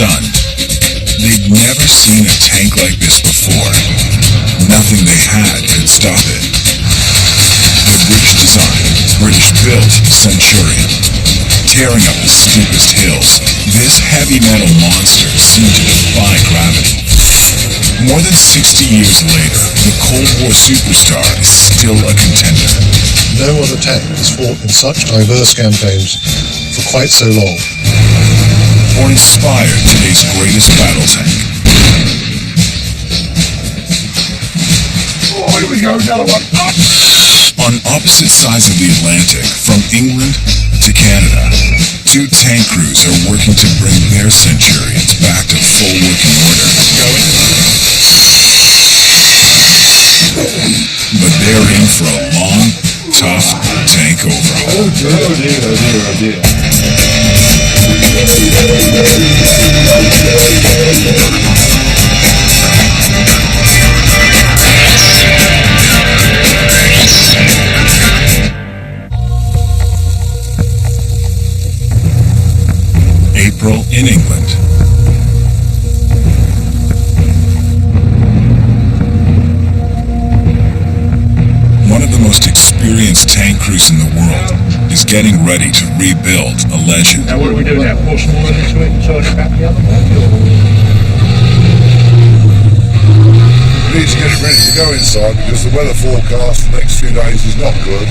stunned. They'd never seen a tank like this before. Nothing they had could stop it. The British design, British built Centurion. Tearing up the steepest hills, this heavy metal monster seemed to defy gravity. More than 60 years later, the Cold War superstar is still a contender. No other tank has fought in such diverse campaigns for quite so long. Or inspired today's greatest battle tank. Oh, here we go, another one. On opposite sides of the Atlantic, from England to Canada, two tank crews are working to bring their Centurions back to full working order. But they're in for a long, tough tank overhaul. Oh dear, oh dear, oh dear, oh dear. April in England. One of the most experienced tank crews in the world is getting ready to rebuild a legend. Now what do we do now? Pour some oil into it and charge it back the other way? We need to get it ready to go inside because the weather forecast for the next few days is not good,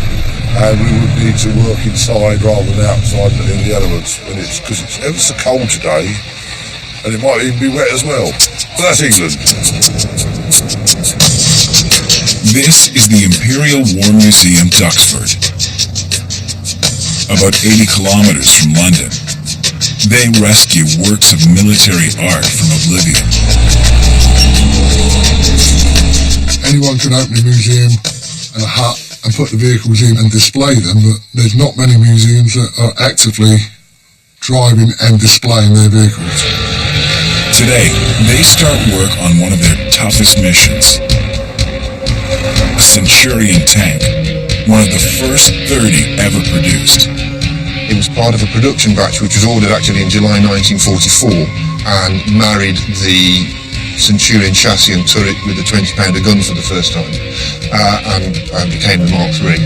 and we would need to work inside rather than outside in the elements. Because it's ever so cold today, and it might even be wet as well. But that's England. This is the Imperial War Museum, Duxford. About 80 kilometers from London. They rescue works of military art from oblivion. Anyone can open a museum and a hut and put the vehicles in and display them, but there's not many museums that are actively driving and displaying their vehicles. Today, they start work on one of their toughest missions. A Centurion tank, one of the first 30 ever produced. It was part of a production batch which was ordered actually in July 1944 and married the Centurion chassis and turret with the 20-pounder gun for the first time and became the Mark III.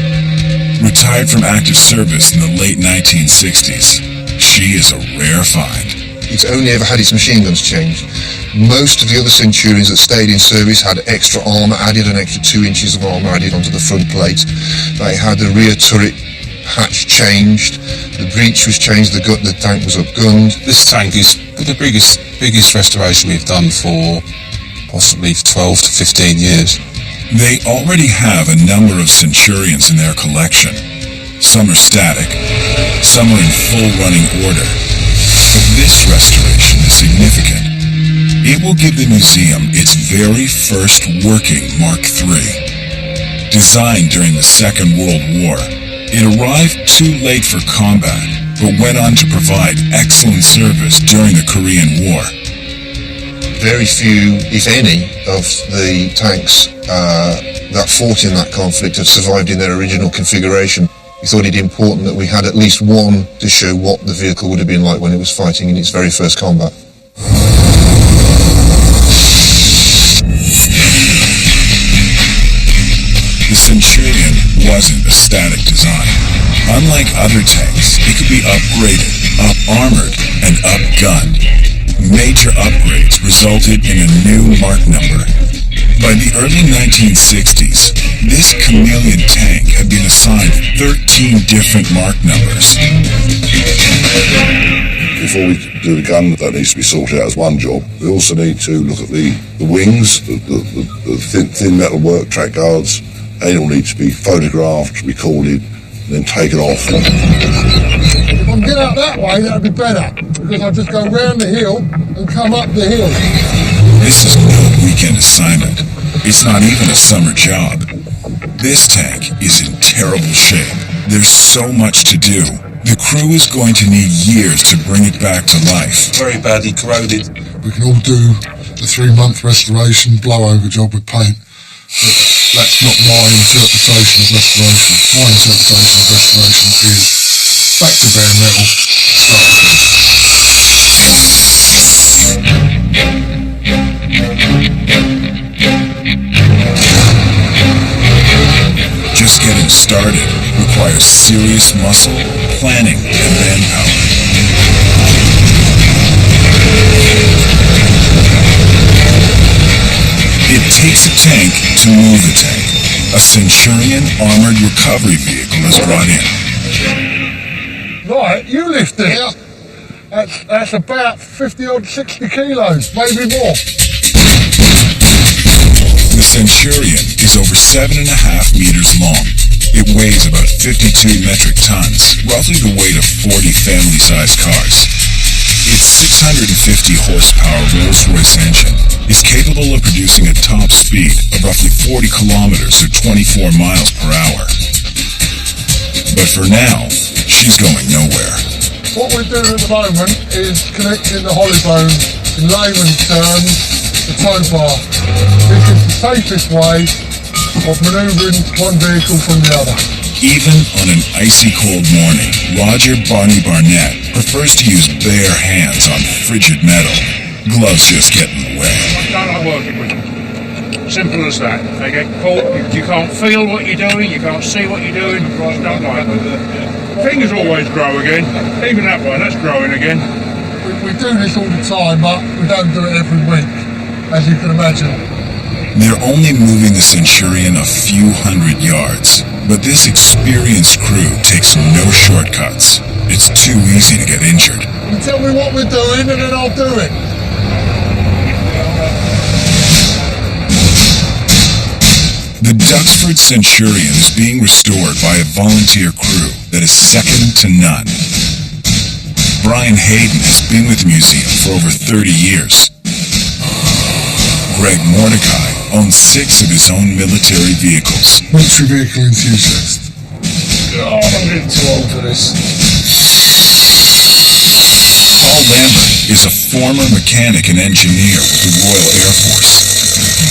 Retired from active service in the late 1960s, she is a rare find. It's only ever had its machine guns changed. Most of the other Centurions that stayed in service had extra armour added, an extra 2 inches of armour added onto the front plate. They had the rear turret hatch changed, the breech was changed, the tank was upgunned. This tank is the biggest restoration we've done for possibly 12 to 15 years. They already have a number of Centurions in their collection. Some are static, some are in full running order. But this restoration is significant. It will give the museum its very first working Mark III. Designed during the Second World War, it arrived too late for combat, but went on to provide excellent service during the Korean War. Very few, if any, of the tanks that fought in that conflict have survived in their original configuration. We thought it important that we had at least one to show what the vehicle would have been like when it was fighting in its very first combat. The Centurion wasn't a static design. Unlike other tanks, it could be upgraded, up-armored, and up-gunned. Major upgrades resulted in a new Mark number. By the early 1960s, this chameleon tank had been assigned 13 different Mark numbers. Before we do the gun, that needs to be sorted out as one job. We also need to look at the wings, the thin metal work, track guards. They all need to be photographed, recorded, and then taken off. If I can get out that way, that would be better, because I'll just go round the hill and come up the hill. This is no weekend assignment. It's not even a summer job. This tank is in terrible shape. There's so much to do. The crew is going to need years to bring it back to life. Very badly corroded. We can all do the 3-month restoration blowover job with paint, but that's not my interpretation of restoration. My interpretation of restoration is back to bare metal, start again. them started requires serious muscle, planning, and manpower. It takes a tank to move a tank. A Centurion armored recovery vehicle is brought in. Right, you lift it. Yeah. That's about 50 or 60 kilos, maybe more. The Centurion is over 7.5 meters long. It weighs about 52 metric tons, roughly the weight of 40 family-sized cars. Its 650 horsepower Rolls-Royce engine is capable of producing a top speed of roughly 40 kilometers or 24 miles per hour. But for now, she's going nowhere. What we're doing at the moment is connecting the hollybone, in layman's terms, the tow bar. This is the safest way of manoeuvring one vehicle from the other. Even on an icy cold morning, Roger Barney Barnett prefers to use bare hands on frigid metal. Gloves just get in the way. I don't like working with them. Simple as that. They get caught, you can't feel what you're doing, you can't see what you're doing, I don't like them. Fingers always grow again, even that one, that's growing again. We do this all the time, but we don't do it every week, as you can imagine. They're only moving the Centurion a few hundred yards, but this experienced crew takes no shortcuts. It's too easy to get injured. You tell me what we're doing and then I'll do it. The Duxford Centurion is being restored by a volunteer crew that is second to none. Brian Hayden has been with the museum for over 30 years. Greg Mordecai owns 6 of his own military vehicles. Military vehicle enthusiast. Oh, I'm getting too old for this. Paul Lambert is a former mechanic and engineer with the Royal Air Force.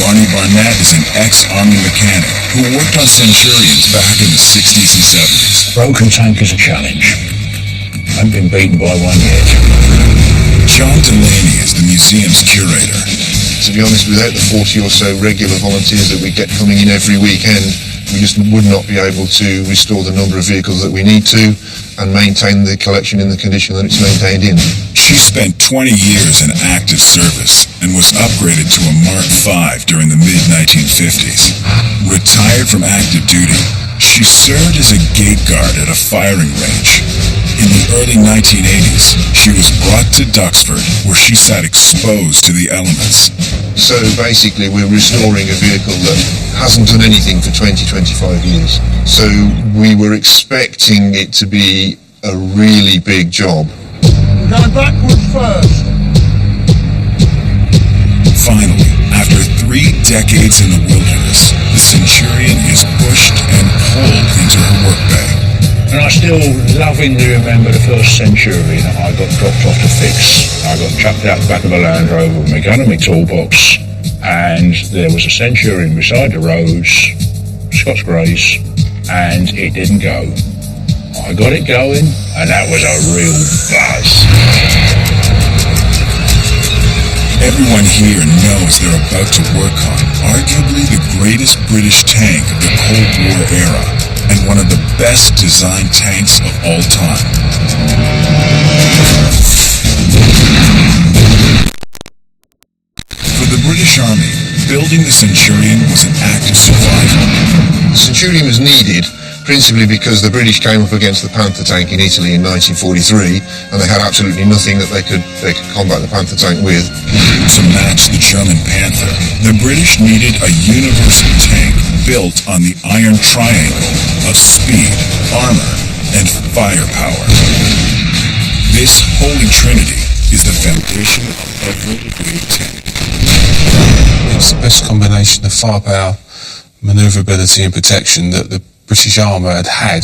Barney Barnett is an ex-Army mechanic who worked on Centurions back in the 60s and 70s. Broken tank is a challenge. I haven't been beaten by one yet. John Delaney is the museum's curator. To be honest, without the 40 or so regular volunteers that we get coming in every weekend, we just would not be able to restore the number of vehicles that we need to and maintain the collection in the condition that it's maintained in. She spent 20 years in active service and was upgraded to a Mark V during the mid-1950s. Retired from active duty, she served as a gate guard at a firing range. In the early 1980s, she was brought to Duxford, where she sat exposed to the elements. So basically we're restoring a vehicle that hasn't done anything for 20-25 years. So we were expecting it to be a really big job. Going backwards first. Finally, after 3 decades in the wilderness, the Centurion is pushed and pulled into her work bay. And I still lovingly remember the first Centurion I got dropped off to fix. I got chucked out the back of a Land Rover with my gun and my toolbox, and there was a Centurion beside the roads, Scots Greys, and it didn't go. I got it going, and that was a real buzz. Everyone here knows they're about to work on arguably the greatest British tank of the Cold War era, and one of the best designed tanks of all time. For the British Army, building the Centurion was an act of survival. The Centurion was needed principally because the British came up against the Panther tank in Italy in 1943, and they had absolutely nothing that they could combat the Panther tank with. To match the German Panther, the British needed a universal tank built on the iron triangle of speed, armor, and firepower. This holy trinity is the foundation of every great tank. It's the best combination of firepower, manoeuvrability and protection that the British armour had.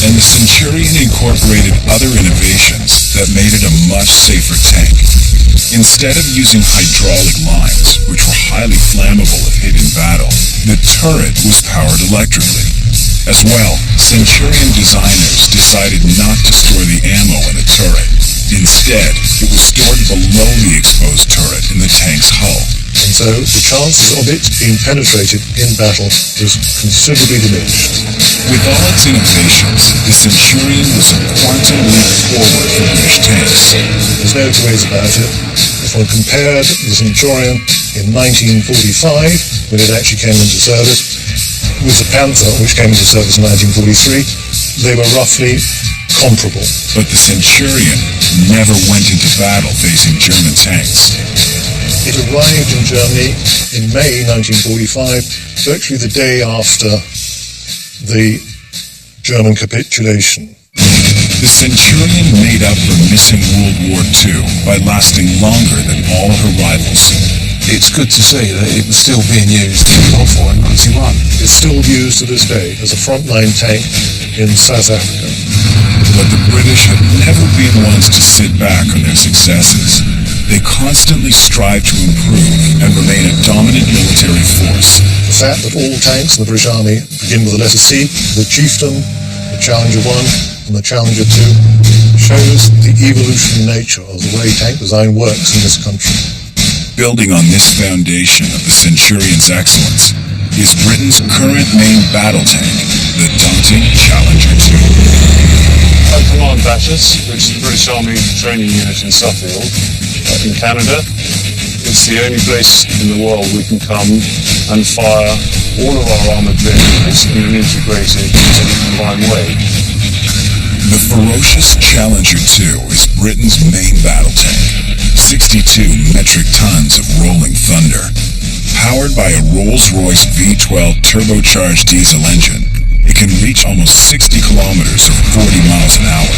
And the Centurion incorporated other innovations that made it a much safer tank. Instead of using hydraulic lines, which were highly flammable if hit in battle, the turret was powered electrically. As well, Centurion designers decided not to store the ammo in the turret. Instead, it was stored below the exposed turret in the tank's hull. In so the chances of it being penetrated in battle was considerably diminished. With all its innovations, the Centurion was a quantum leap forward for British tanks. There's no two ways about it. If one compared the Centurion in 1945, when it actually came into service, with the Panther, which came into service in 1943, they were roughly comparable. But the Centurion never went into battle facing German tanks. It arrived in Germany in May 1945, virtually the day after the German capitulation. The Centurion made up for missing World War II by lasting longer than all her rivals. It's good to see that it was still being used in World War in 91. It's still used to this day as a frontline tank in South Africa. But the British have never been ones to sit back on their successes. They constantly strive to improve and remain a dominant military force. The fact that all tanks in the British Army begin with the letter C, the Chieftain, the Challenger 1 and the Challenger 2, shows the evolutionary nature of the way tank design works in this country. Building on this foundation of the Centurion's excellence is Britain's current main battle tank, the daunting Challenger 2. I command Batters, which is the British Army training unit in Suffield, in Canada. It's the only place in the world we can come and fire all of our armoured vehicles in an integrated combined way. The ferocious Challenger 2 is Britain's main battle tank, 62 metric tons of rolling thunder. Powered by a Rolls-Royce V12 turbocharged diesel engine, it can reach almost 60 kilometers or 40 miles an hour.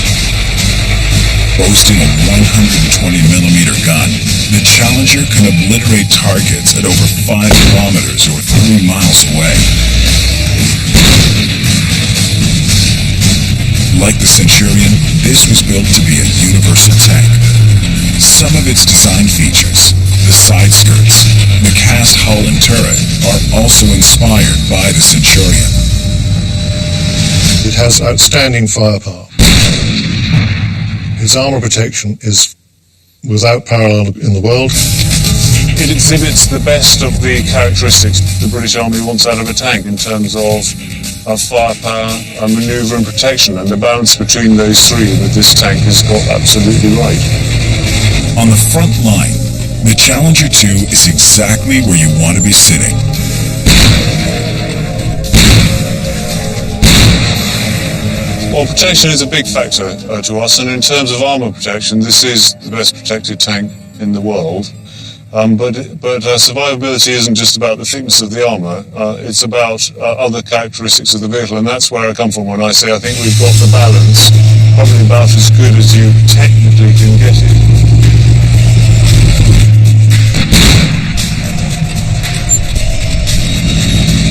Boasting a 120mm gun, the Challenger can obliterate targets at over 5 kilometers or 3 miles away. Like the Centurion, this was built to be a universal tank. Some of its design features, the side skirts, the cast hull and turret, are also inspired by the Centurion. It has outstanding firepower. Its armour protection is without parallel in the world. It exhibits the best of the characteristics the British Army wants out of a tank in terms of firepower, manoeuvre and protection, and the balance between those three that this tank has got absolutely right. On the front line, the Challenger 2 is exactly where you want to be sitting. Well, protection is a big factor to us, and in terms of armour protection, this is the best protected tank in the world. But survivability isn't just about the thickness of the armour, it's about other characteristics of the vehicle, and that's where I come from when I say I think we've got the balance, probably about as good as you technically can get it.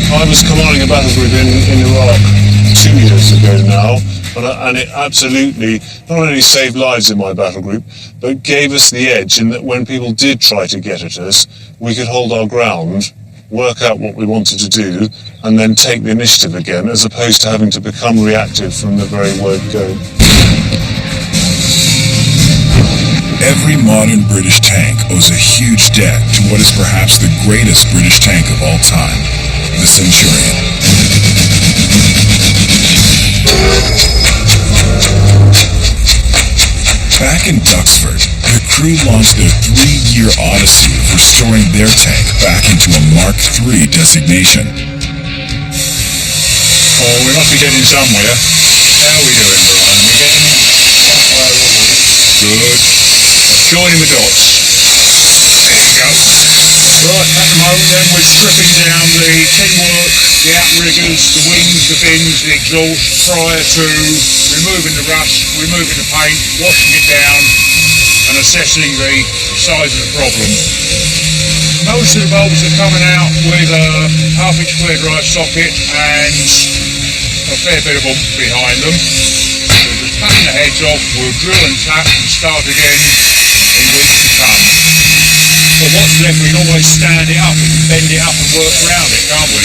I was commanding a battle group in Iraq 2 years ago now, and it absolutely not only saved lives in my battle group, but gave us the edge in that when people did try to get at us, we could hold our ground, work out what we wanted to do, and then take the initiative again, as opposed to having to become reactive from the very word go. Every modern British tank owes a huge debt to what is perhaps the greatest British tank of all time, the Centurion. Back in Duxford, the crew launched their 3-year odyssey of restoring their tank back into a Mark III designation. Oh, we must be getting somewhere. How are we doing, Brian? Are we getting somewhere? Good. Joining the dots. There you go. Right, at the moment then we're stripping down the tinwork, the outriggers, the wings, the bins, the exhaust, prior to removing the rust, removing the paint, washing it down and assessing the size of the problem. Most of the bolts are coming out with a half-inch square drive socket and a fair bit of oomph behind them. We're just cutting the heads off, we'll drill and tap and start again in weeks to come. But what's left, we can always stand it up and bend it up and work around it, can't we?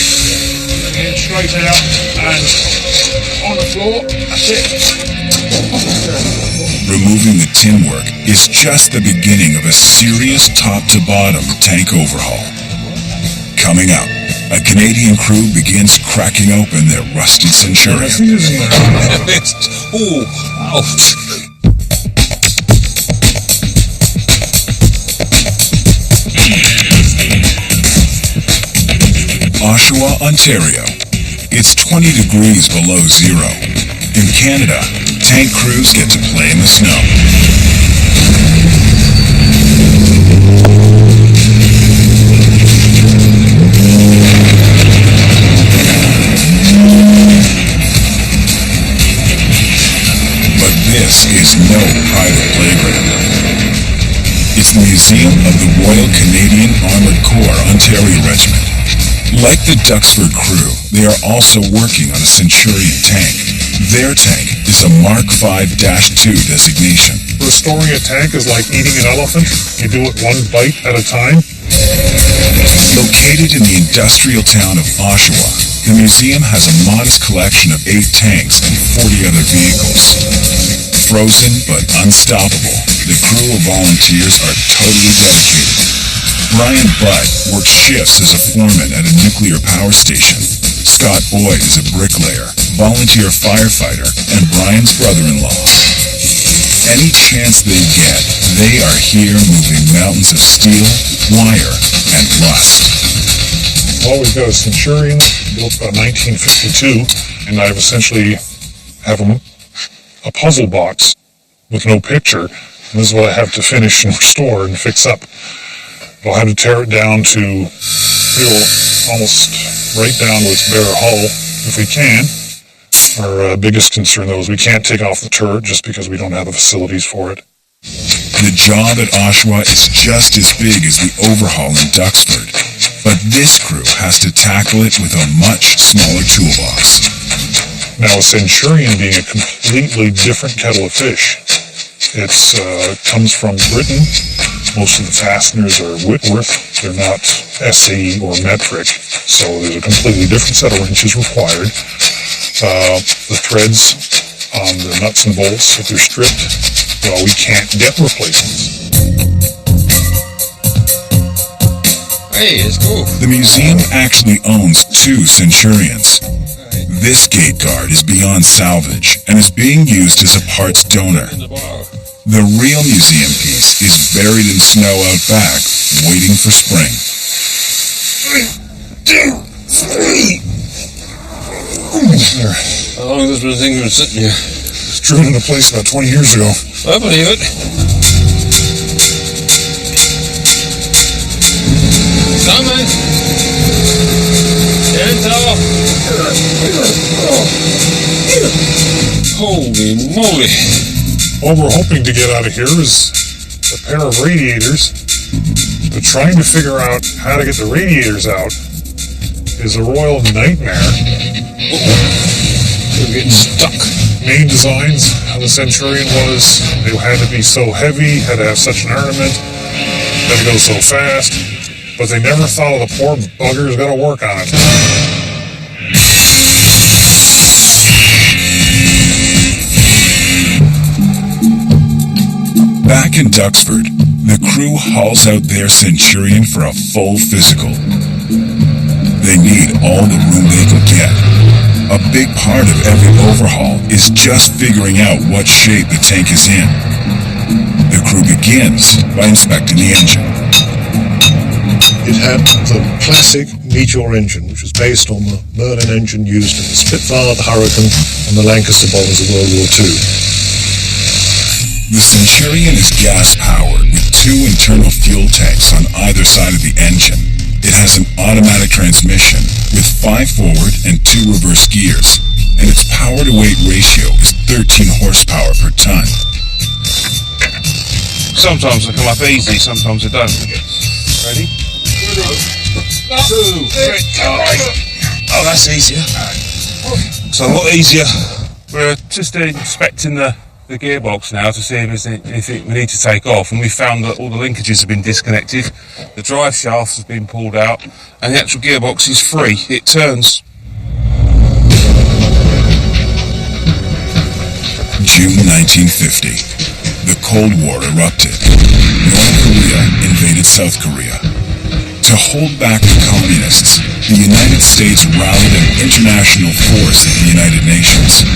Again, straight out and on the floor, that's it. Removing the tin work is just the beginning of a serious top-to-bottom tank overhaul. Coming up, a Canadian crew begins cracking open their rusty Centurion. Ooh, ouch. Oshawa, Ontario. It's 20 degrees below zero. In Canada, tank crews get to play in the snow. But this is no private playground. It's the Museum of the Royal Canadian Armoured Corps Ontario Regiment. Like the Duxford crew, they are also working on a Centurion tank. Their tank is a Mark V-2 designation. Restoring a tank is like eating an elephant. You do it one bite at a time. Located in the industrial town of Oshawa, the museum has a modest collection of 8 tanks and 40 other vehicles. Frozen but unstoppable, the crew of volunteers are totally dedicated. Brian Budd works shifts as a foreman at a nuclear power station. Scott Boyd is a bricklayer, volunteer firefighter, and Brian's brother-in-law. Any chance they get, they are here moving mountains of steel, wire, and rust. Well, we've got a Centurion built about 1952, and I've essentially have a puzzle box with no picture. And this is what I have to finish and restore and fix up. I'll have to tear it down to almost right down to its bare hull if we can. Our biggest concern, though, is we can't take off the turret just because we don't have the facilities for it. The job at Oshawa is just as big as the Overhaul in Duxford, but this crew has to tackle it with a much smaller toolbox. Now, a Centurion being a completely different kettle of fish. It comes from Britain. Most of the fasteners are Whitworth. They're not SE or metric, so there's a completely different set of wrenches required. The threads on the nuts and bolts, if they're stripped, well, we can't get replacements. Hey, it's cool. The museum actually owns 2 Centurions. This gate guard is beyond salvage and is being used as a parts donor. The real museum piece is buried in snow out back, waiting for spring. 1, 2, 3. How long has this thing been sitting here? It's driven into place about 20 years ago. I believe it. Coming. Hands off. Holy moly. What we're hoping to get out of here is a pair of radiators, but trying to figure out how to get the radiators out is a royal nightmare. We're getting stuck. Main designs of the Centurion was they had to be so heavy, had to have such an armament, had to go so fast, but they never thought of the poor buggers got to work on it. Back in Duxford, the crew hauls out their Centurion for a full physical. They need all the room they can get. A big part of every overhaul is just figuring out what shape the tank is in. The crew begins by inspecting the engine. It had the classic Meteor engine, which was based on the Merlin engine used in the Spitfire, the Hurricane, and the Lancaster bombers of World War II. The Centurion is gas-powered with 2 internal fuel tanks on either side of the engine. It has an automatic transmission with 5 forward and 2 reverse gears, and its power-to-weight ratio is 13 horsepower per ton. Sometimes they come up easy, sometimes they don't. Ready? 2, 3, oh, that's easier. It's a lot easier. We're just inspecting the gearbox now to see if there's anything we need to take off, and we found that all the linkages have been disconnected, the drive shaft has been pulled out, and the actual gearbox is free. It turns. June 1950. The Cold War erupted. North Korea invaded South Korea. To To hold back the communists, the United States rallied an international force at the United Nations.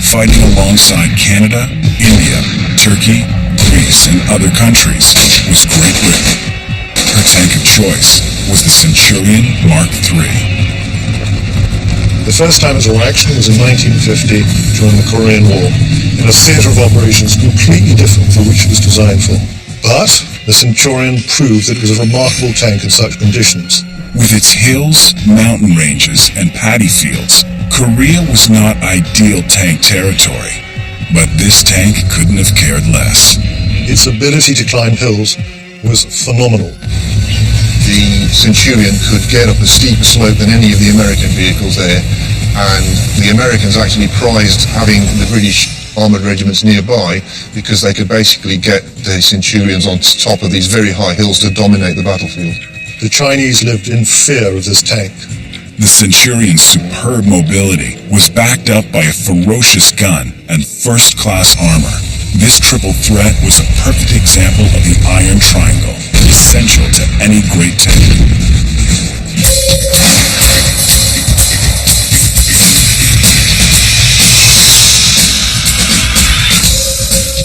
Fighting alongside Canada, India, Turkey, Greece, and other countries was Great Britain. Her tank of choice was the Centurion Mark III. The first time it saw action was in 1950 during the Korean War, in a theatre of operations completely different from which it was designed for. But the Centurion proved that it was a remarkable tank in such conditions. With its hills, mountain ranges, and paddy fields, Korea was not ideal tank territory. But this tank couldn't have cared less. Its ability to climb hills was phenomenal. The Centurion could get up a steeper slope than any of the American vehicles there, and the Americans actually prized having the British armoured regiments nearby because they could basically get the Centurions on top of these very high hills to dominate the battlefield. The Chinese lived in fear of this tank. The Centurion's superb mobility was backed up by a ferocious gun and first-class armor. This triple threat was a perfect example of the Iron Triangle, essential to any great tank.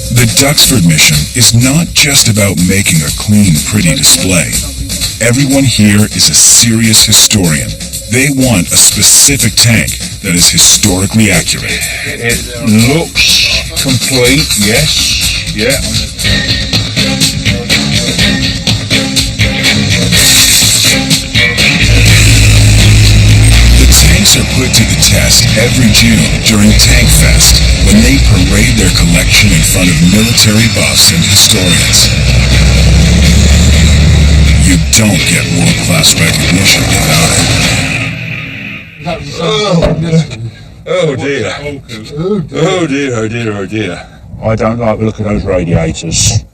The Duxford mission is not just about making a clean, pretty display. Everyone here is a serious historian. They want a specific tank that is historically accurate. It looks complete, yes, yeah. The tanks are put to the test every June during Tank Fest, when they parade their collection in front of military buffs and historians. You don't get world-class recognition without it. Oh dear. Oh dear, oh dear, oh dear. I don't like the look of those radiators.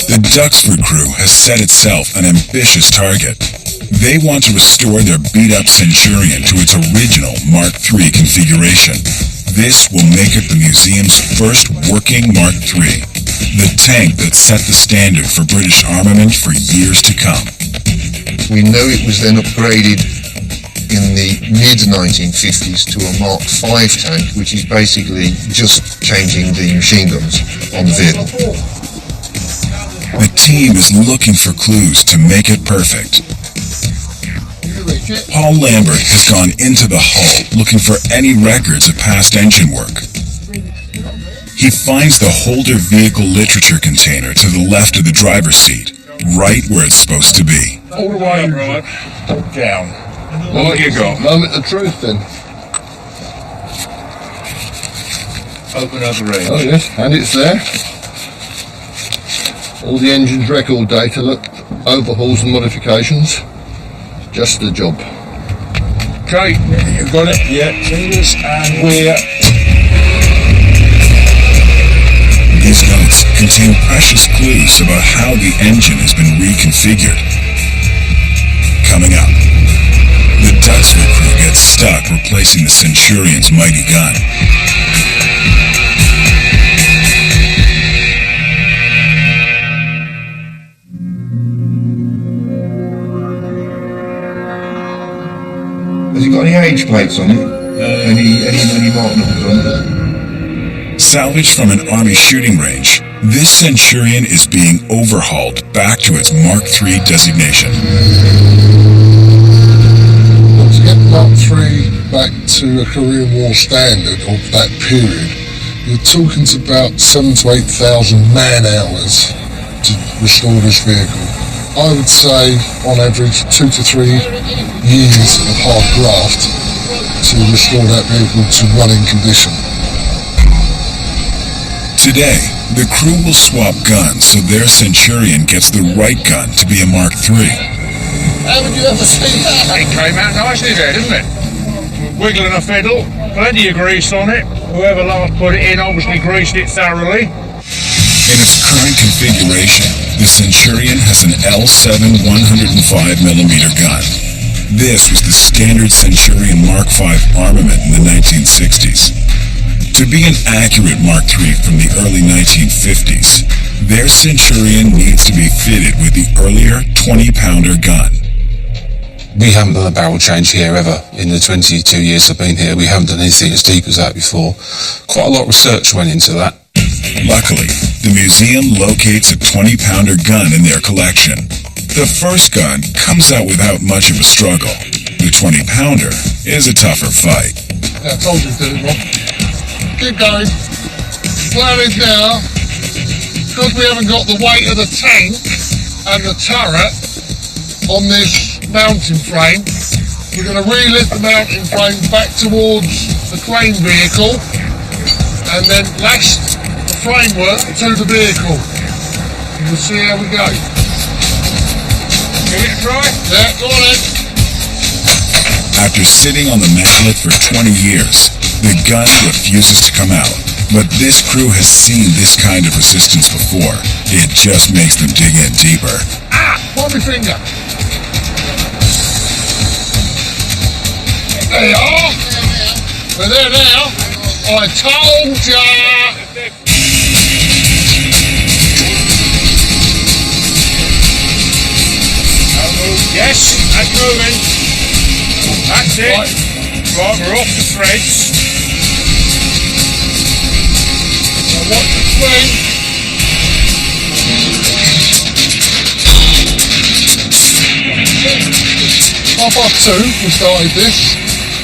The Duxford crew has set itself an ambitious target. They want to restore their beat-up Centurion to its original Mark III configuration. This will make it the museum's first working Mark III, the tank that set the standard for British armament for years to come. We know it was then upgraded in the mid-1950s to a Mark V tank, which is basically just changing the machine guns on the vehicle. The team is looking for clues to make it perfect. Paul Lambert has gone into the hull looking for any records of past engine work. He finds the Holder vehicle literature container to the left of the driver's seat, right where it's supposed to be. All the way right down. What you got? Moment of truth then. Open up the range. Oh yes, and it's there. All the engine's record data, look, overhauls and modifications. Just the job. Okay, you've got it. Yeah, fingers and we're... These notes contain precious clues about how the engine has been reconfigured. Coming up, the Duxford crew gets stuck replacing the Centurion's mighty gun. Has it got any age plates on it? Any mark numbers on it? Salvaged from an army shooting range, this Centurion is being overhauled back to its Mark III designation. Well, to get Mark III back to a Korean War standard of that period, you're talking to about 7,000 to 8,000 man-hours to restore this vehicle. I would say, on average, 2 to 3 years of hard graft to restore that vehicle to running condition. Today, the crew will swap guns so their Centurion gets the right gun to be a Mark III. How would you ever see that? It came out nicely there, didn't it? Wiggling a fiddle, plenty of grease on it. Whoever last put it in obviously greased it thoroughly. In its current configuration, the Centurion has an L7 105mm gun. This was the standard Centurion Mark V armament in the 1960s. To be an accurate Mark III from the early 1950s, their Centurion needs to be fitted with the earlier 20-pounder gun. We haven't done a barrel change here ever. In the 22 years I've been here, we haven't done anything as deep as that before. Quite a lot of research went into that. Luckily, the museum locates a 20-pounder gun in their collection. The first gun comes out without much of a struggle. The 20-pounder is a tougher fight. Yeah, I told you to do it, Rob. Keep going. Plan is now, because we haven't got the weight of the tank and the turret on this mounting frame, we're going to relift the mounting frame back towards the crane vehicle and then lash the framework to the vehicle. And we'll see how we go. Give it a try? Yeah, go on then. After sitting on the mallet for 20 years, the gun refuses to come out. But this crew has seen this kind of resistance before. It just makes them dig in deeper. Ah! Pull my finger. There you are. We're there now. I told ya. Yes, that's moving. That's it. Right, we're off the threads. Now watch the swing. Half past 2, we started this.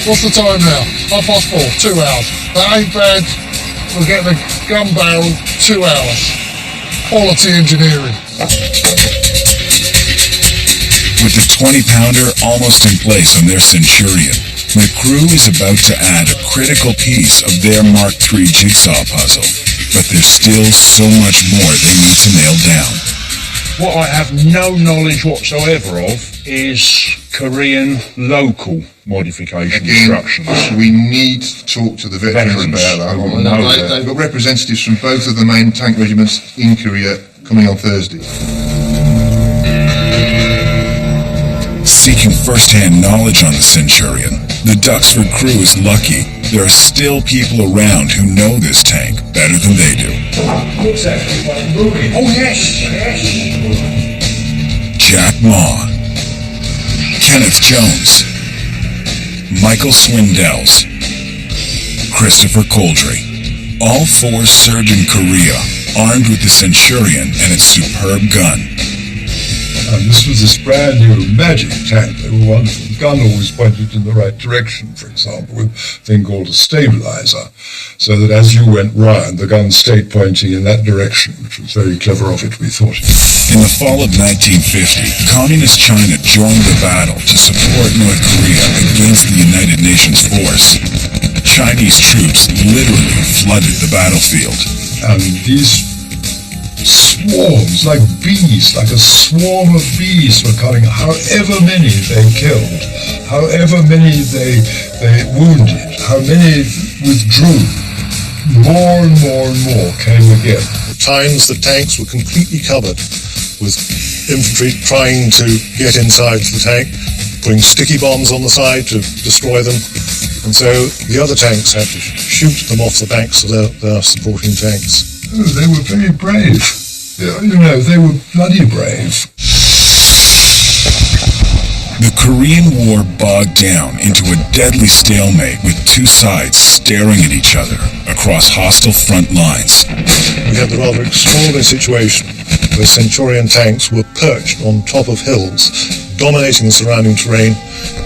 What's the time now? 4:30, 2 hours. That ain't bad. We're getting a gun barrel 2 hours. Quality engineering. With the 20-pounder almost in place on their Centurion, the crew is about to add a critical piece of their Mark III jigsaw puzzle. But there's still so much more they need to nail down. What I have no knowledge whatsoever of is Korean local modification instructions. We need to talk to the veterans about that. They've got representatives from both of the main tank regiments in Korea coming on Thursday. Seeking first-hand knowledge on the Centurion, the Duxford crew is lucky there are still people around who know this tank better than they do. Oh yes, yes. Jack Maw, Kenneth Jones, Michael Swindells, Christopher Coldry. All four served in Korea, armed with the Centurion and its superb gun. And this was this brand new magic tank. They were wonderful. The gun always pointed in the right direction, for example, with a thing called a stabilizer, so that as you went round, the gun stayed pointing in that direction, which was very clever of it, we thought. In the fall of 1950, Communist China joined the battle to support North Korea against the United Nations force. Chinese troops literally flooded the battlefield. And these swarms, like bees, like a swarm of bees were coming, however many they killed, however many they wounded, how many withdrew, more and more and more came again. At times the tanks were completely covered with infantry trying to get inside the tank, putting sticky bombs on the side to destroy them, and so the other tanks had to shoot them off the backs of their supporting tanks. Oh, they were very brave. You know, they were bloody brave. The Korean War bogged down into a deadly stalemate with two sides staring at each other across hostile front lines. We had the rather extraordinary situation where Centurion tanks were perched on top of hills, dominating the surrounding terrain,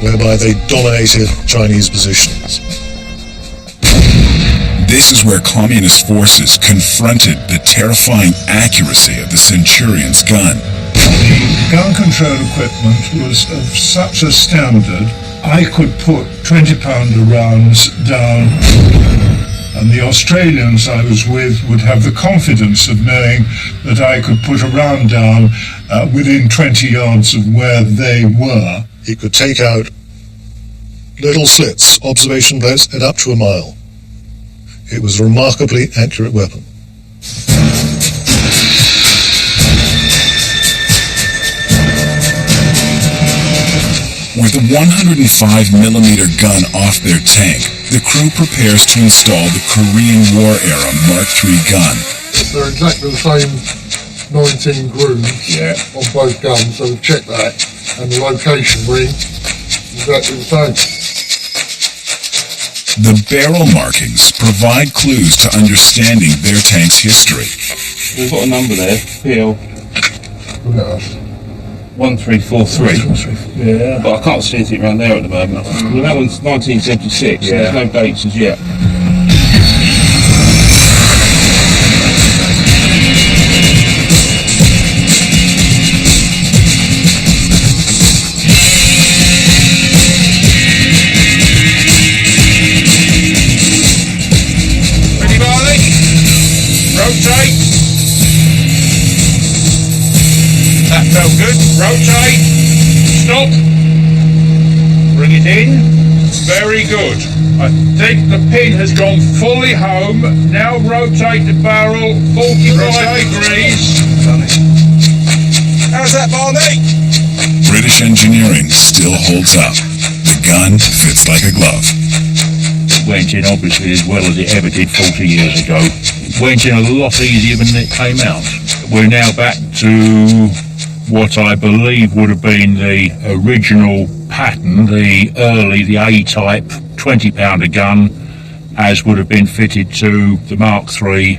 whereby they dominated Chinese positions. This is where communist forces confronted the terrifying accuracy of the Centurion's gun. The gun control equipment was of such a standard, I could put 20-pounder rounds down, and the Australians I was with would have the confidence of knowing that I could put a round down within 20 yards of where they were. It could take out little slits, observation boats, at up to a mile. It was a remarkably accurate weapon. With a 105mm gun off their tank, the crew prepares to install the Korean War era Mark III gun. They're exactly the same 19 grooves on both guns, so we've checked that, and the location ring is exactly the same. The barrel markings provide clues to understanding their tank's history. We've got a number there, PL 1343. Yeah. But I can't see anything around there at the moment. Well, that one's 1976, so there's no dates as yet. Ready, Barney? Rotate. That felt good. Rotate. Stop. Bring it in. Very good. I think the pin has gone fully home. Now rotate the barrel 45 degrees. How's that, Barney? British engineering still holds up. The gun fits like a glove. It went in obviously as well as it ever did 40 years ago. It went in a lot easier than it came out. We're now back to what I believe would have been the original pattern, the A-type 20-pounder gun, as would have been fitted to the Mark III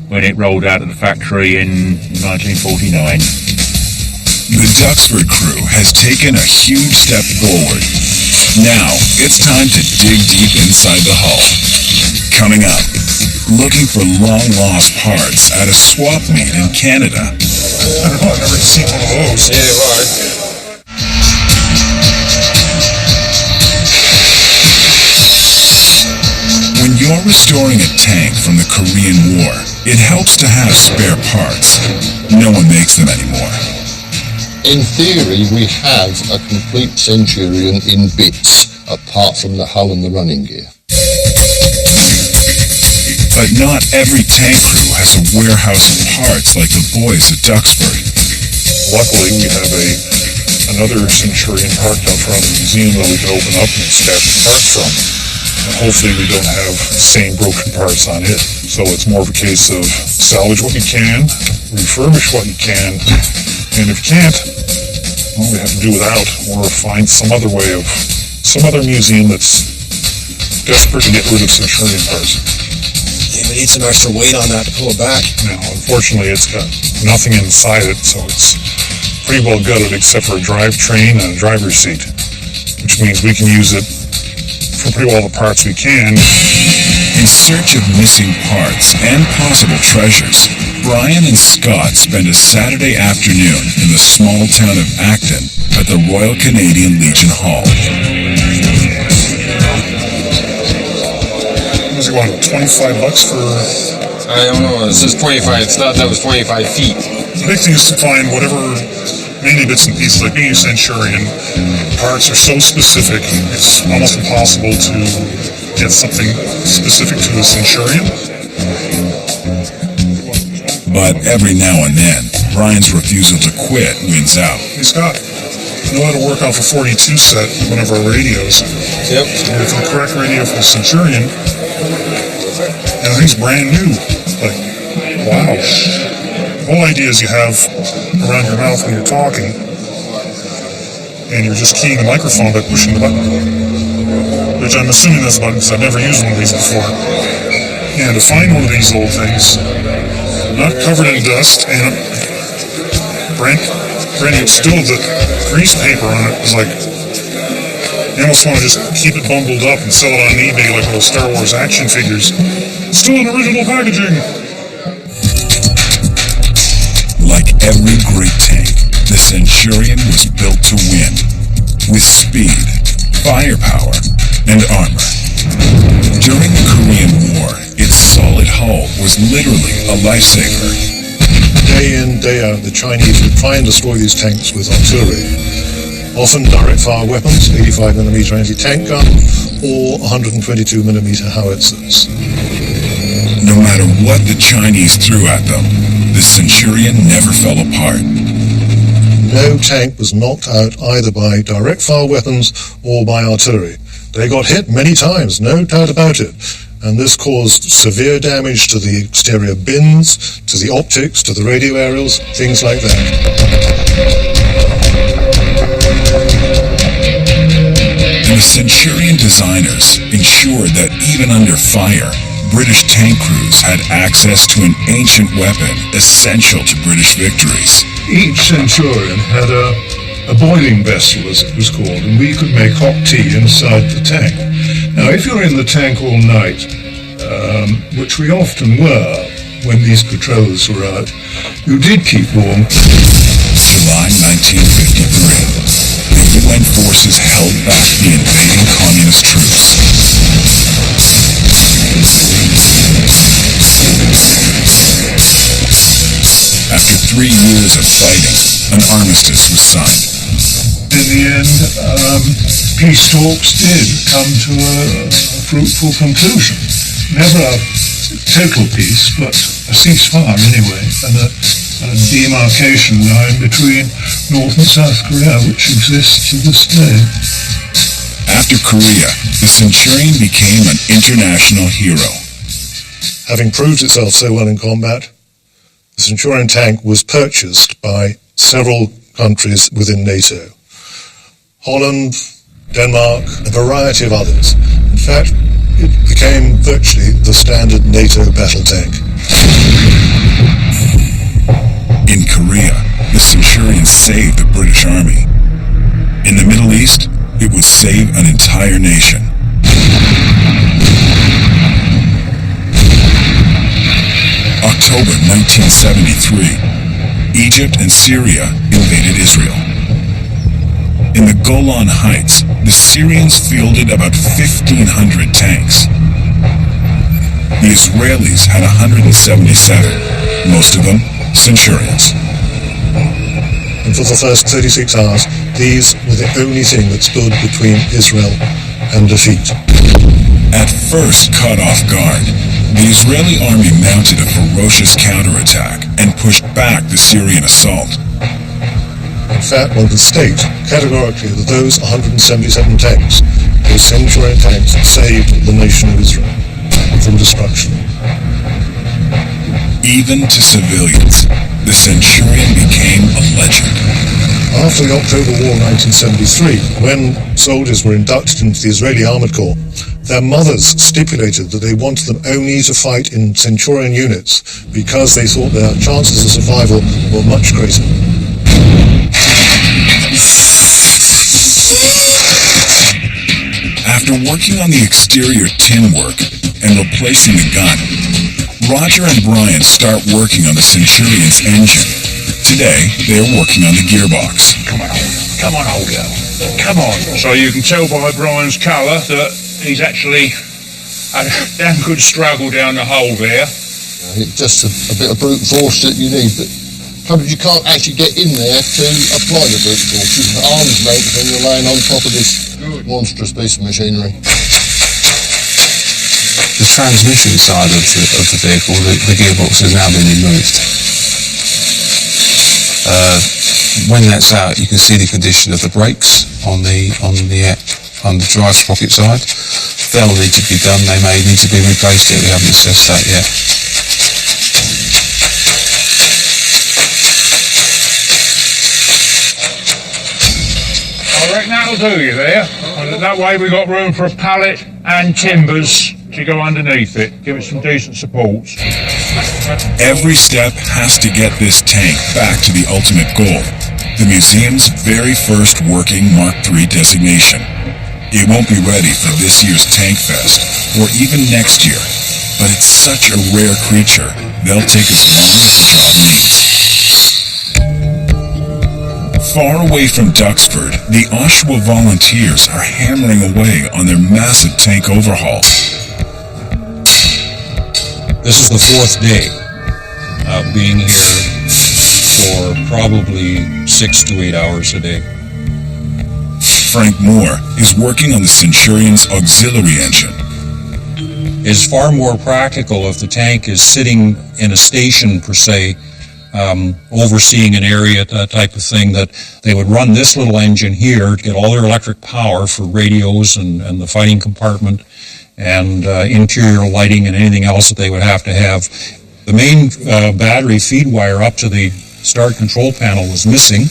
when it rolled out of the factory in 1949. The Duxford crew has taken a huge step forward. Now, it's time to dig deep inside the hull. Coming up, looking for long-lost parts at a swap meet in Canada. I've never seen one of those. Yeah, right. When you're restoring a tank from the Korean War, it helps to have spare parts. No one makes them anymore. In theory, we have a complete Centurion in bits, apart from the hull and the running gear. But not every tank crew has a warehouse of parts like the boys at Duxford. Luckily, we have another Centurion parked out front of the museum that we can open up and extract the parts from. And hopefully we don't have the same broken parts on it. So it's more of a case of salvage what you can, refurbish what you can, and if you can't, well, we have to do without, or find some other way of, some other museum that's desperate to get rid of Centurion parts. Yeah, we need some extra weight on that to pull it back. Now, unfortunately, it's got nothing inside it, so it's pretty well gutted except for a drivetrain and a driver's seat, which means we can use it for pretty well the parts we can. In search of missing parts and possible treasures, Brian and Scott spend a Saturday afternoon in the small town of Acton at the Royal Canadian Legion Hall. Was it what, $25 for? I don't know, it says 25, I thought that was 25 feet. The big thing is to find whatever many bits and pieces, like being a Centurion, parts are so specific, it's almost impossible to get something specific to a Centurion. But every now and then, Brian's refusal to quit wins out. Hey Scott, I know how to work off a 42 set, one of our radios. Yep. And with the correct radio for the Centurion, and I think it's brand new. Like, wow. The whole idea is you have around your mouth when you're talking, and you're just keying the microphone by pushing the button. Which I'm assuming that's a button because I've never used one of these before. And to find one of these old things, not covered in dust, and brand new, still the grease paper on it is like, you almost want to just keep it bundled up and sell it on eBay like those Star Wars action figures. Still in original packaging. Like every great tank, the Centurion was built to win. With speed, firepower, and armor. During the Korean War, its solid hull was literally a lifesaver. Day in, day out, the Chinese would try and destroy these tanks with artillery. Often direct fire weapons, 85mm anti-tank gun, or 122mm howitzers. No matter what the Chinese threw at them, the Centurion never fell apart. No tank was knocked out either by direct fire weapons or by artillery. They got hit many times, no doubt about it. And this caused severe damage to the exterior bins, to the optics, to the radio aerials, things like that. And the Centurion designers ensured that even under fire, British tank crews had access to an ancient weapon essential to British victories. Each Centurion had a boiling vessel, as it was called, and we could make hot tea inside the tank. Now, if you're in the tank all night, which we often were when these patrols were out, you did keep warm. July 1953. The UN forces held back the invading communist troops. After 3 years of fighting, an armistice was signed. In the end, peace talks did come to a fruitful conclusion. Never a total peace, but a ceasefire anyway, and a demarcation line between North and South Korea, which exists to this day. After Korea, the Centurion became an international hero. Having proved itself so well in combat, the Centurion tank was purchased by several countries within NATO. Holland, Denmark, a variety of others. In fact, it became virtually the standard NATO battle tank. In Korea, the Centurion saved the British Army. In the Middle East, it would save an entire nation. October 1973, Egypt and Syria invaded Israel. In the Golan Heights, the Syrians fielded about 1,500 tanks. The Israelis had 177, most of them Centurions. And for the first 36 hours, these were the only thing that stood between Israel and defeat. At first caught off guard, the Israeli army mounted a ferocious counterattack and pushed back the Syrian assault. In fact, one can state categorically that those 177 tanks, those Centurion tanks, saved the nation of Israel from destruction. Even to civilians, the Centurion became a legend. After the October War 1973, when soldiers were inducted into the Israeli Armored Corps, their mothers stipulated that they wanted them only to fight in Centurion units because they thought their chances of survival were much greater. After working on the exterior tin work and replacing the gun, Roger and Brian start working on the Centurion's engine. Today, they are working on the gearbox. Come on, old girl. Come on. So you can tell by Brian's colour that he's actually had a damn good struggle down the hole there. It's just a bit of brute force that you need, but probably you can't actually get in there to apply the brute force. You're arm's length when you're laying on top of this monstrous piece of machinery. The transmission side of the vehicle, the gearbox has now been removed. When that's out, you can see the condition of the brakes on the drive sprocket side. They'll need to be done. They may need to be replaced yet. We haven't assessed that yet. I reckon that'll do you there. And that way we've got room for a pallet and timbers to go underneath it. Give it some decent supports. Every step has to get this tank back to the ultimate goal, the museum's very first working Mark III designation. It won't be ready for this year's Tank Fest, or even next year, but it's such a rare creature, they'll take as long as the job needs. Far away from Duxford, the Oshawa volunteers are hammering away on their massive tank overhaul. This is the fourth day being here for probably 6 to 8 hours a day. Frank Moore is working on the Centurion's auxiliary engine. It's far more practical if the tank is sitting in a station per se overseeing an area, that type of thing, that they would run this little engine here to get all their electric power for radios and the fighting compartment and interior lighting and anything else that they would have to have. The main battery feed wire up to the start control panel was missing.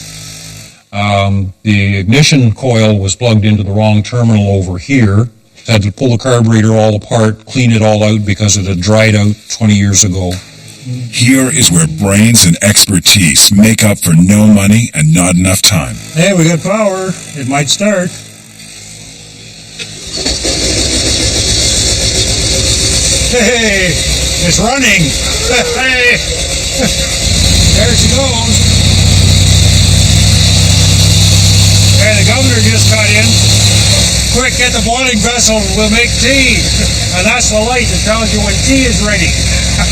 The ignition coil was plugged into the wrong terminal over here. Had to pull the carburetor all apart, clean it all out because it had dried out 20 years ago. Here is where brains and expertise make up for no money and not enough time. Hey, we got power. It might start. Hey, it's running. Hey, there she goes. Hey, the governor just got in. Quick, get the boiling vessel. We'll make tea. And that's the light that tells you when tea is ready. But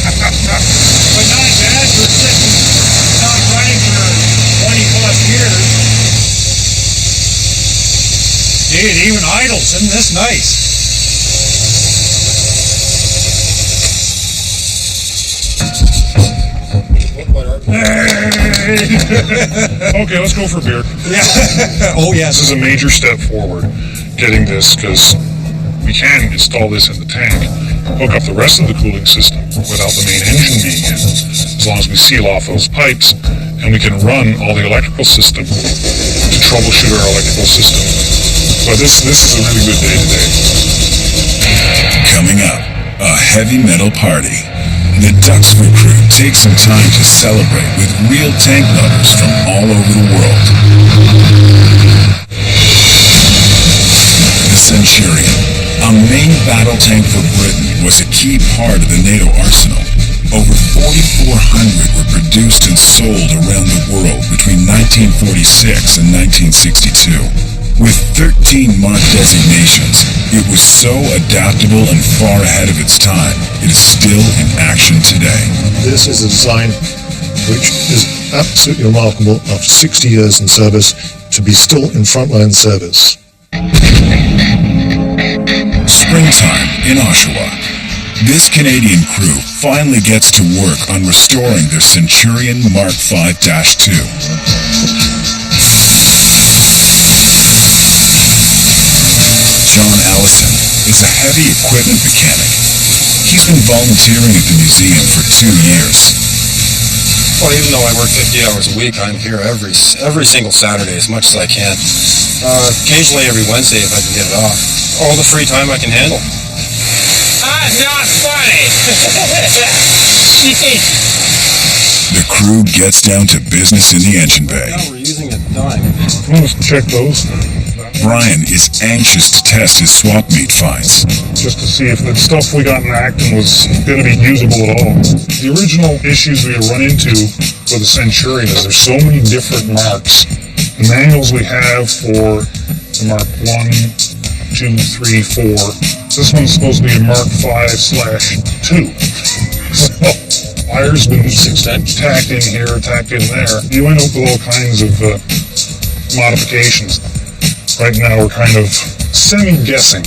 not bad for sitting, not running for 20 plus years. Gee, it even idles. Isn't this nice? Okay, let's go for beer. Yeah. Oh, yes. This is a major step forward, getting this, because we can install this in the tank, hook up the rest of the cooling system without the main engine being in, as long as we seal off those pipes, and we can run all the electrical system to troubleshoot our electrical system. So this is a really good day today. Coming up, a heavy metal party. The Duxford crew takes some time to celebrate with real tank lovers from all over the world. The Centurion, a main battle tank for Britain, was a key part of the NATO arsenal. Over 4,400 were produced and sold around the world between 1946 and 1962. With 13 mark designations, it was so adaptable and far ahead of its time, it is still in action today. This is a design which is absolutely remarkable after 60 years in service to be still in frontline service. Springtime in Oshawa. This Canadian crew finally gets to work on restoring their Centurion Mark V-2. John Allison is a heavy equipment mechanic. He's been volunteering at the museum for 2 years. Well, even though I work 50 hours a week, I'm here every single Saturday as much as I can. Occasionally every Wednesday if I can get it off. All the free time I can handle. Not funny. The crew gets down to business in the engine bay. Now we're using a dime. Let's check those. Brian is anxious to test his swap meet finds. Just to see if the stuff we got in Acton was going to be usable at all. The original issues we run into with the Centurion is there's so many different marks. The manuals we have for the Mark 1, 2, 3, 4. This one's supposed to be a Mark 5/2. So, wires been tacked in here, tacked in there. You end up with all kinds of modifications. Right now we're kind of semi-guessing.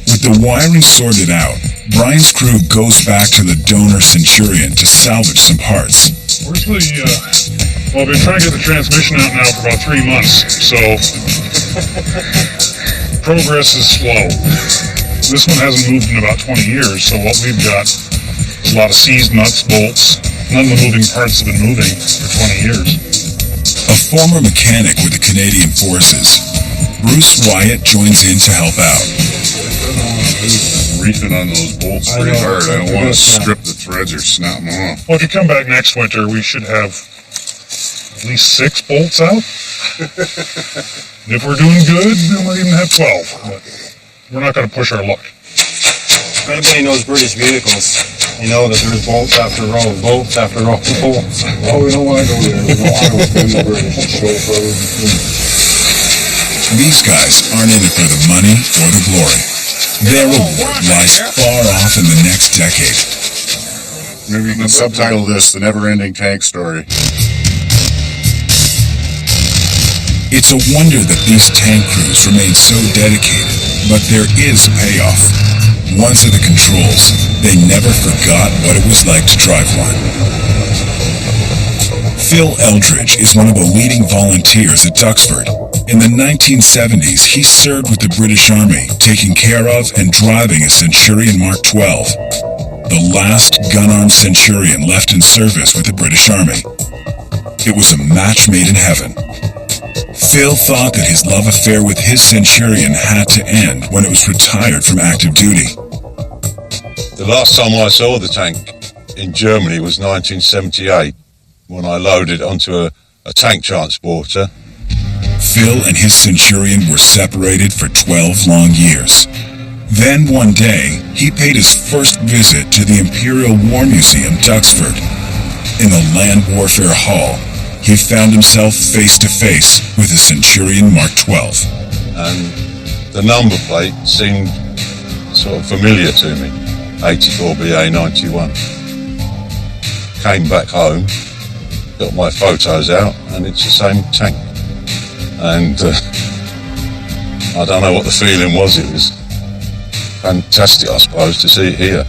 With the wiring sorted out, Brian's crew goes back to the donor Centurion to salvage some parts. Where's the, well, we've been trying to get the transmission out now for about 3 months, so progress is slow. This one hasn't moved in about 20 years, so what we've got is a lot of seized nuts, bolts. None of the moving parts have been moving for 20 years. A former mechanic with the Canadian Forces, Bruce Wyatt joins in to help out. Reefing on those bolts pretty hard. I don't want to strip the threads or snap them off. Well, if you come back next winter, we should have at least 6 bolts out. If we're doing good, then we'll even have 12. But we're not going to push our luck. If anybody knows British vehicles, you know that there's bolts after row, bolts after row, bolts. Oh, we don't want to go there. We don't want to offend the British chauffeur. These guys aren't in it for the money or the glory. Their reward lies far off in the next decade. Maybe you can subtitle this The Never-Ending Tank Story. It's a wonder that these tank crews remain so dedicated, but there is a payoff. once at the controls, they never forgot what it was like to drive one. Phil Eldridge is one of the leading volunteers at Duxford. In the 1970s, he served with the British Army, taking care of and driving a Centurion Mark 12, the last gun-armed Centurion left in service with the British Army. It was a match made in heaven. Phil thought that his love affair with his Centurion had to end when it was retired from active duty. The last time I saw the tank in Germany was 1978, when I loaded onto a tank transporter. Phil and his Centurion were separated for 12 long years. Then one day, he paid his first visit to the Imperial War Museum, Duxford. In the Land Warfare Hall, he found himself face to face with a Centurion Mark 12. And the number plate seemed sort of familiar to me, 84BA91. Came back home, got my photos out, and it's the same tank. And I don't know what the feeling was. It was fantastic, I suppose, to see it here.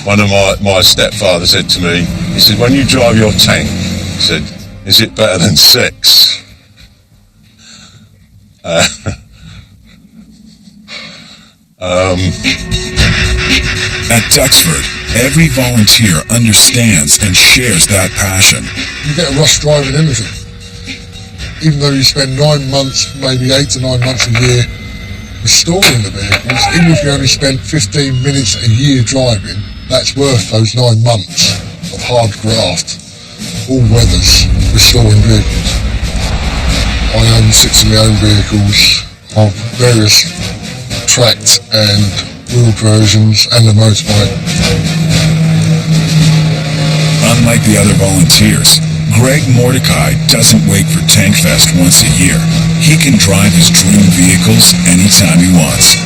One of my stepfather said to me, he said, when you drive your tank, he said, is it better than sex? At Duxford, every volunteer understands and shares that passion. You get a rush driving anything. Even though you spend 9 months, maybe 8 to 9 months a year restoring the vehicles, even if you only spent 15 minutes a year driving, that's worth those 9 months of hard graft, all weathers, restoring vehicles. I own 6 of my own vehicles of various tracked and wheeled versions and the motorbike. Unlike the other volunteers, Greg Mordecai doesn't wait for Tankfest once a year. He can drive his dream vehicles anytime he wants.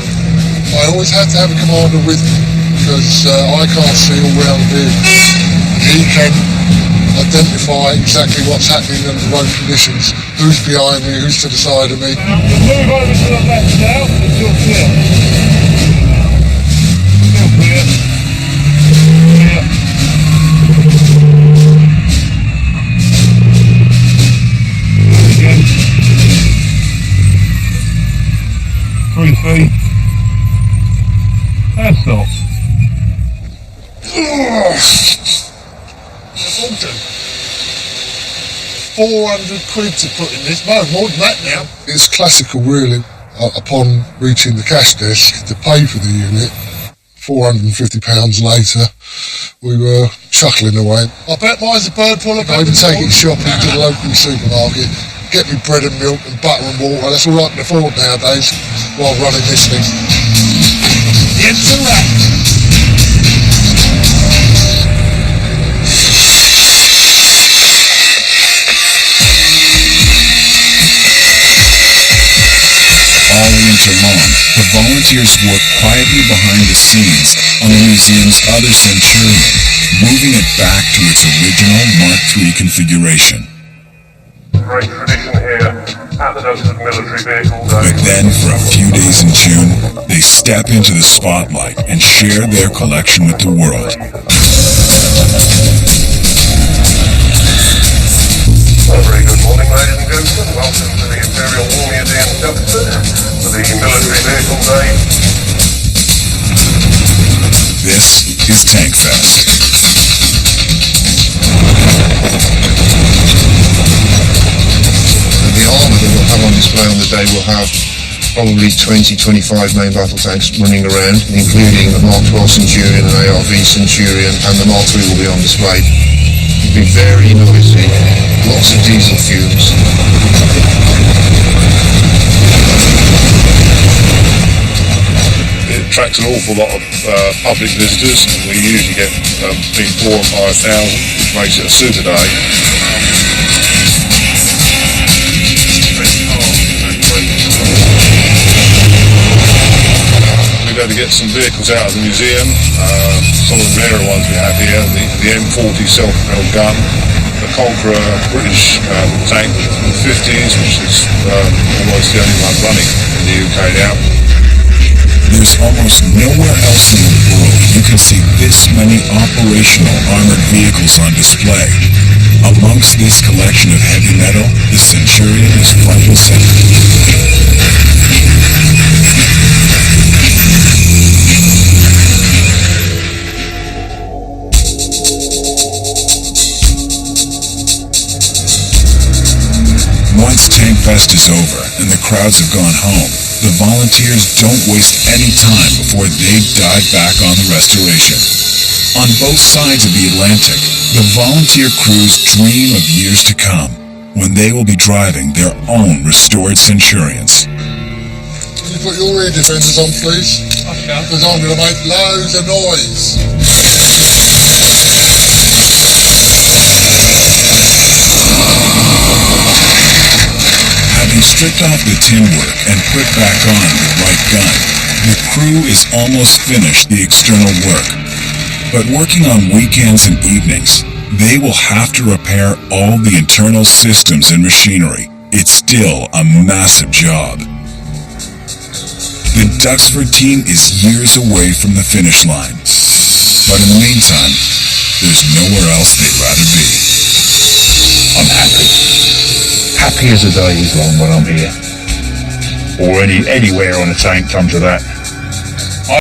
I always have to have a commander with me because I can't see all round the vehicle. He can identify exactly what's happening under the road conditions, who's behind me, who's to the side of me. Move over to the left now, it's your clear. Still clear. Clear. 3 feet. That's not. 400 quid to put in this. No, more than that now. It's classical really. Upon reaching the cash desk to pay for the unit, £450 later, we were chuckling away. I bet mine's a bird puller. I even take it shopping to the local supermarket, get me bread and milk and butter and water. That's all I can afford nowadays while running this thing. It's a wrap. All winter long, the volunteers work quietly behind the scenes on the museum's other Centurion, moving it back to its original Mark III configuration. Great tradition here at the Duxford Military Vehicle Day. But then, for a few days in June, they step into the spotlight and share their collection with the world. Well, very good morning, ladies and gentlemen. Welcome to the Imperial War Museum, Duxford, for the Military Vehicle Day. This is Tankfest. The armour that we'll have on display on the day will have probably 20-25 main battle tanks running around, including the Mark 12 Centurion and ARV Centurion, and the Mark III will be on display. It'll be very noisy, lots of diesel fumes. It attracts an awful lot of public visitors. We usually get between 4,000 and 5,000, which makes it a super day. We've had to get some vehicles out of the museum. Some of the rarer ones we have here, the M40 self-propelled gun, the Conqueror British tank from the 50s, which is almost the only one running in the UK now. There's almost nowhere else in the world you can see this many operational armored vehicles on display. Amongst this collection of heavy metal, the Centurion is front and center. Once Tank Fest is over and the crowds have gone home, the volunteers don't waste any time before they dive back on the restoration. On both sides of the Atlantic, the volunteer crews dream of years to come, when they will be driving their own restored Centurions. Can you put your ear defenders on, please? Okay. Because I'm going to make loads of noise. Having stripped off the tin work and put back on the right gun, the crew is almost finished the external work. But working on weekends and evenings, they will have to repair all the internal systems and machinery. It's still a massive job. The Duxford team is years away from the finish line. But in the meantime, there's nowhere else they'd rather be. I'm happy. Happy as a day is long when I'm here. Or anywhere on a tank, come to that.